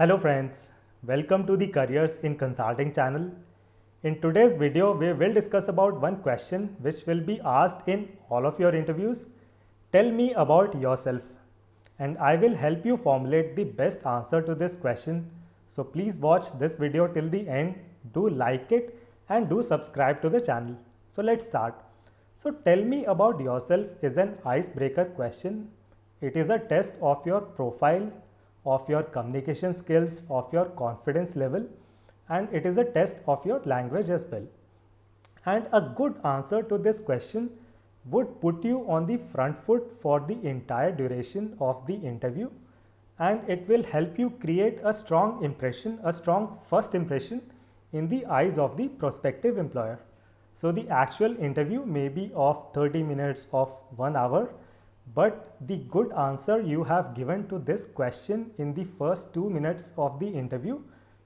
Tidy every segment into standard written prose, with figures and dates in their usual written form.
Hello friends, welcome to the Careers in Consulting channel. In today's video, we will discuss about one question which will be asked in all of your interviews. Tell me about yourself, and I will help you formulate the best answer to this question. So please watch this video till the end, do like it and do subscribe to the channel. So let's start. So tell me about yourself is an icebreaker question. It is a test of your profile, of your communication skills, of your confidence level, and it is a test of your language as well. And a good answer to this question would put you on the front foot for the entire duration of the interview, and it will help you create a strong impression, a strong first impression in the eyes of the prospective employer. So the actual interview may be of 30 minutes of 1 hour, but the good answer you have given to this question in the first 2 minutes of the interview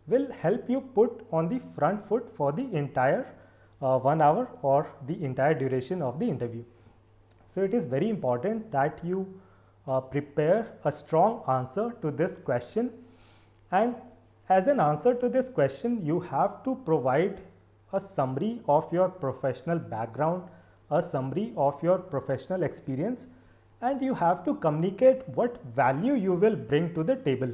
will help you put on the front foot for the entire 1 hour or the entire duration of the interview. So it is very important that you prepare a strong answer to this question, and as an answer to this question you have to provide a summary of your professional background, a summary of your professional experience, and you have to communicate what value you will bring to the table.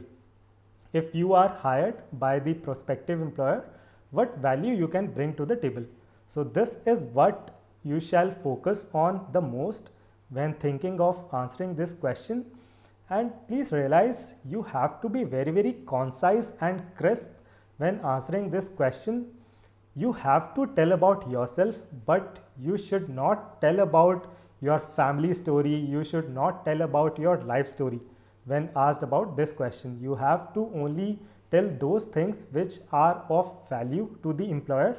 If you are hired by the prospective employer, what value you can bring to the table. So this is what you shall focus on the most when thinking of answering this question. And please realize you have to be very concise and crisp when answering this question. You have to tell about yourself, but you should not tell about your family story, you should not tell about your life story when asked about this question. You have to only tell those things which are of value to the employer.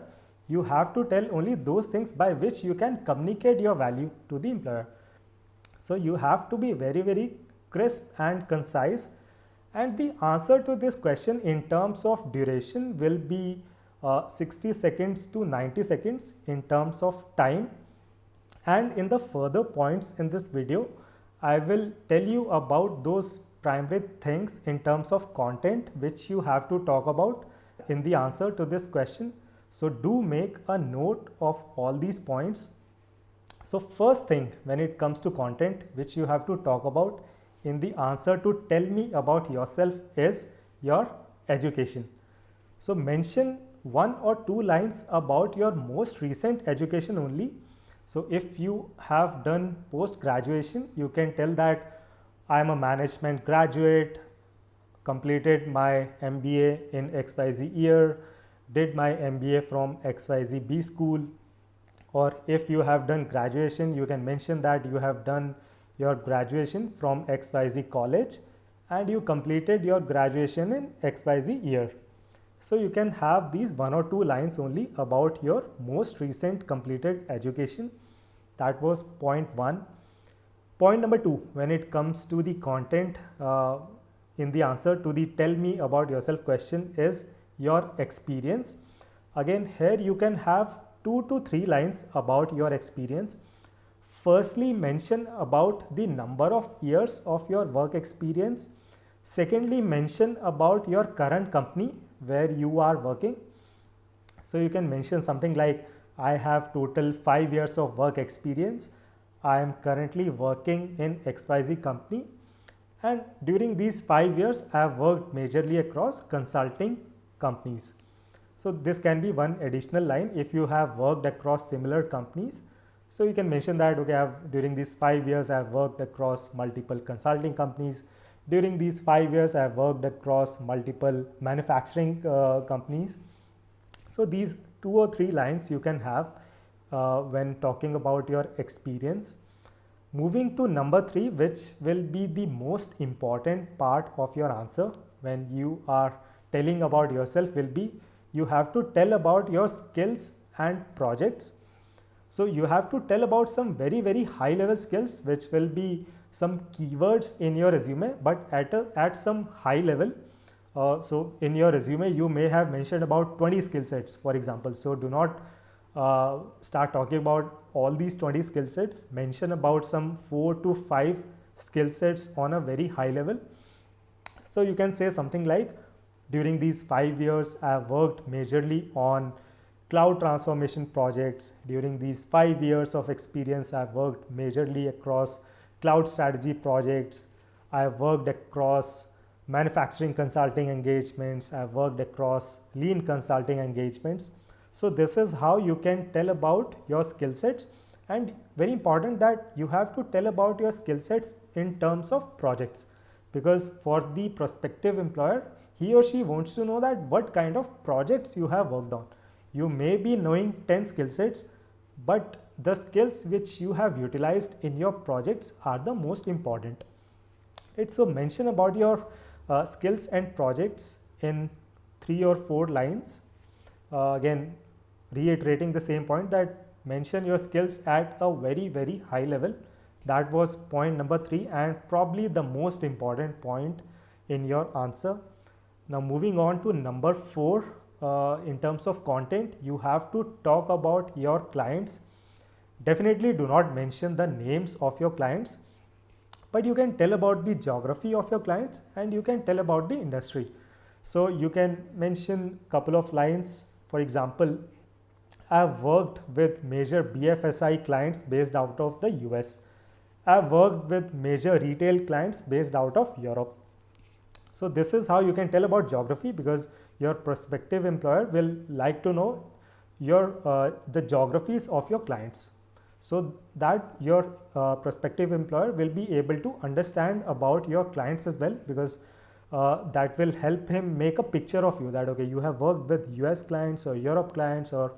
You have to tell only those things by which you can communicate your value to the employer. So you have to be very crisp and concise, and the answer to this question in terms of duration will be 60 seconds to 90 seconds in terms of time. And in the further points in this video, I will tell you about those primary things in terms of content which you have to talk about in the answer to this question. So do make a note of all these points. So first thing when it comes to content which you have to talk about in the answer to tell me about yourself is your education. So mention 1 or 2 lines about your most recent education only. So if you have done post graduation, you can tell that I am a management graduate, completed my MBA in XYZ year, did my MBA from XYZ B school. Or if you have done graduation, you can mention that you have done your graduation from XYZ college and you completed your graduation in XYZ year. So you can have these 1 or 2 lines only about your most recent completed education. That was point 1. Point number 2, when it comes to the content in the answer to the tell me about yourself question is your experience. Again, here you can have 2 to 3 lines about your experience. Firstly, mention about the number of years of your work experience. Secondly, mention about your current company where you are working. So you can mention something like I have total 5 years of work experience. I am currently working in XYZ company, and during these 5 years I have worked majorly across consulting companies. So this can be one additional line if you have worked across similar companies. So you can mention that okay, during these 5 years I have worked across multiple consulting companies. During these 5 years I have worked across multiple manufacturing companies. So these 2 or 3 lines you can have when talking about your experience. Moving to number 3, which will be the most important part of your answer when you are telling about yourself, will be you have to tell about your skills and projects. So you have to tell about some very high level skills which will be some keywords in your resume, but at some high level. So in your resume you may have mentioned about 20 skill sets, for example. So do not start talking about all these 20 skill sets. Mention about some 4 to 5 skill sets on a very high level. So you can say something like during these 5 years, I have worked majorly on cloud transformation projects. During these 5 years of experience, I have worked majorly across cloud strategy projects. I have worked across manufacturing consulting engagements. I have worked across lean consulting engagements. So this is how you can tell about your skill sets, and very important that you have to tell about your skill sets in terms of projects, because for the prospective employer, he or she wants to know that what kind of projects you have worked on. You may be knowing 10 skill sets, but the skills which you have utilized in your projects are the most important. Right? So mention about your skills and projects in 3 or 4 lines. Again, reiterating the same point, that mention your skills at a very high level. That was point number 3 and probably the most important point in your answer. Now moving on to number 4, in terms of content, you have to talk about your clients. Definitely do not mention the names of your clients, but you can tell about the geography of your clients and you can tell about the industry. So you can mention couple of lines. For example, I have worked with major BFSI clients based out of the US. I have worked with major retail clients based out of Europe. So this is how you can tell about geography, because your prospective employer will like to know your the geographies of your clients, so that your prospective employer will be able to understand about your clients as well, because that will help him make a picture of you, that okay, you have worked with US clients or Europe clients or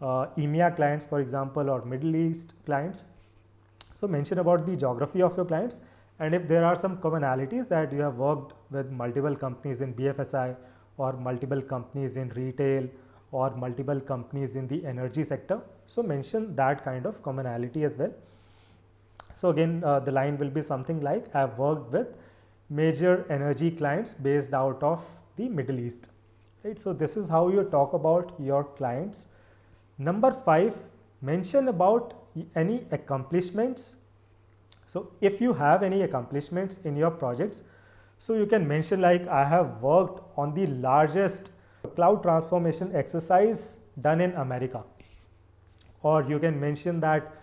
EMEA clients, for example, or Middle East clients. So mention about the geography of your clients, and if there are some commonalities that you have worked with multiple companies in BFSI or multiple companies in retail or multiple companies in the energy sector, so mention that kind of commonality as well. So again, the line will be something like, I have worked with major energy clients based out of the Middle East. Right? So this is how you talk about your clients. Number 5, mention about any accomplishments. So if you have any accomplishments in your projects, so you can mention like, I have worked on the largest cloud transformation exercise done in America. Or you can mention that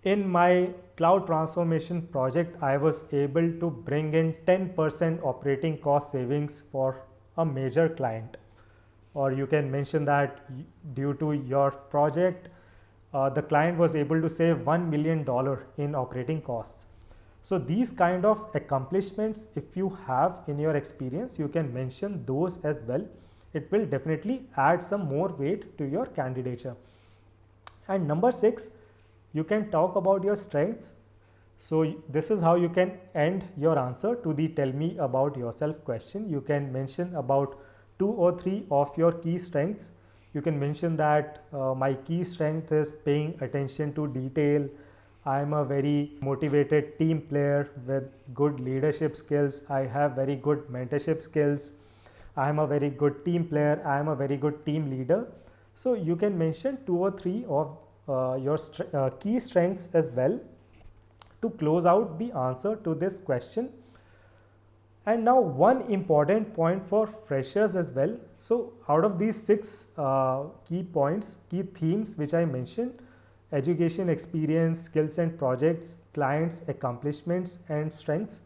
in my cloud transformation project, I was able to bring in 10% operating cost savings for a major client. Or you can mention that due to your project, the client was able to save $1 million in operating costs. So these kind of accomplishments, if you have in your experience, you can mention those as well. It will definitely add some more weight to your candidature. And number 6, you can talk about your strengths. So this is how you can end your answer to the tell me about yourself question. You can mention about 2 or 3 of your key strengths. You can mention that my key strength is paying attention to detail. I am a very motivated team player with good leadership skills. I have very good mentorship skills. I am a very good team player. I am a very good team leader. So you can mention 2 or 3 of your key strengths as well to close out the answer to this question. And now one important point for freshers as well. So out of these 6 key points, key themes which I mentioned, education, experience, skills and projects, clients, accomplishments and strengths,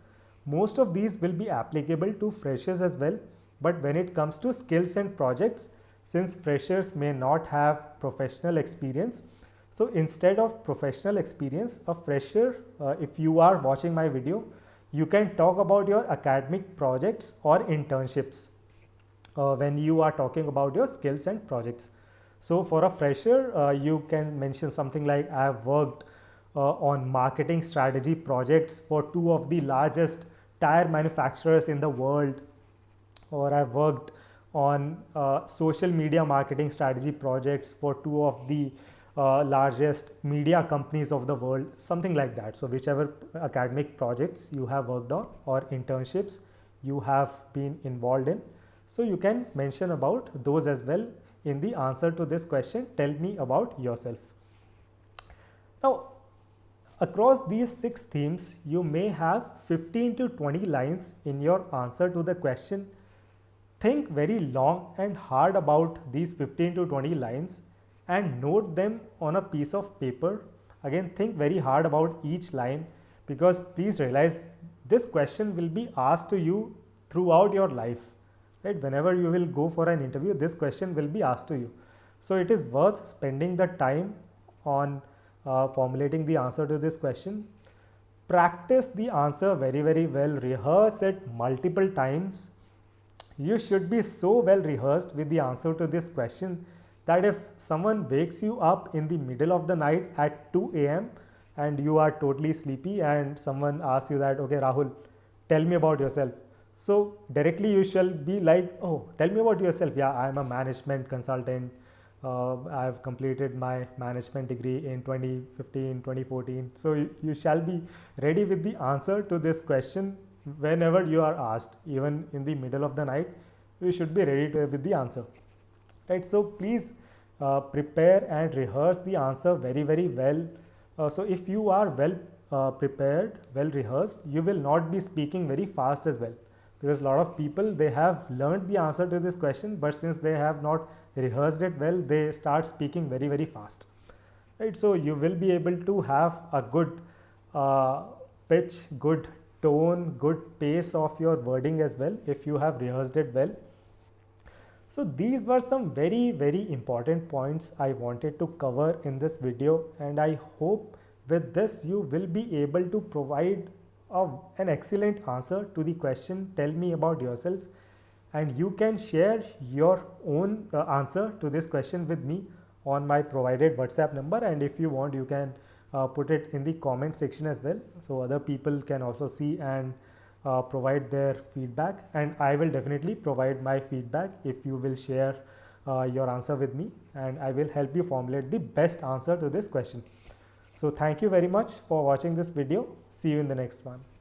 most of these will be applicable to freshers as well. But when it comes to skills and projects, since freshers may not have professional experience, so instead of professional experience, a fresher, if you are watching my video, you can talk about your academic projects or internships when you are talking about your skills and projects. So for a fresher, you can mention something like, I have worked on marketing strategy projects for 2 of the largest tire manufacturers in the world, or I've worked on social media marketing strategy projects for 2 of the largest media companies of the world, something like that. So whichever academic projects you have worked on or internships you have been involved in, so you can mention about those as well in the answer to this question, tell me about yourself. Now, across these 6 themes, you may have 15 to 20 lines in your answer to the question. think very long and hard about these 15 to 20 lines and note them on a piece of paper. Again, think very hard about each line, because please realize this question will be asked to you throughout your life, right? Whenever you will go for an interview, this question will be asked to you. So it is worth spending the time on formulating the answer to this question. Practice the answer very well, rehearse it multiple times. You should be so well rehearsed with the answer to this question that if someone wakes you up in the middle of the night at 2 a.m. and you are totally sleepy and someone asks you that, okay Rahul, tell me about yourself. So directly you shall be like, oh, tell me about yourself. Yeah, I am a management consultant. I have completed my management degree in 2015, 2014. So you shall be ready with the answer to this question whenever you are asked. Even in the middle of the night, you should be ready with the answer, right? So please prepare and rehearse the answer very well. So if you are well prepared, well rehearsed, you will not be speaking very fast as well, because a lot of people, they have learned the answer to this question, but since they have not rehearsed it well, they start speaking very fast, right? So you will be able to have a good pitch, good tone, good pace of your wording as well if you have rehearsed it well. So these were some very important points I wanted to cover in this video, and I hope with this you will be able to provide an excellent answer to the question, tell me about yourself, and you can share your own answer to this question with me on my provided WhatsApp number, and if you want, you can put it in the comment section as well, so other people can also see and provide their feedback, and I will definitely provide my feedback if you will share your answer with me, and I will help you formulate the best answer to this question. So thank you very much for watching this video. See you in the next one.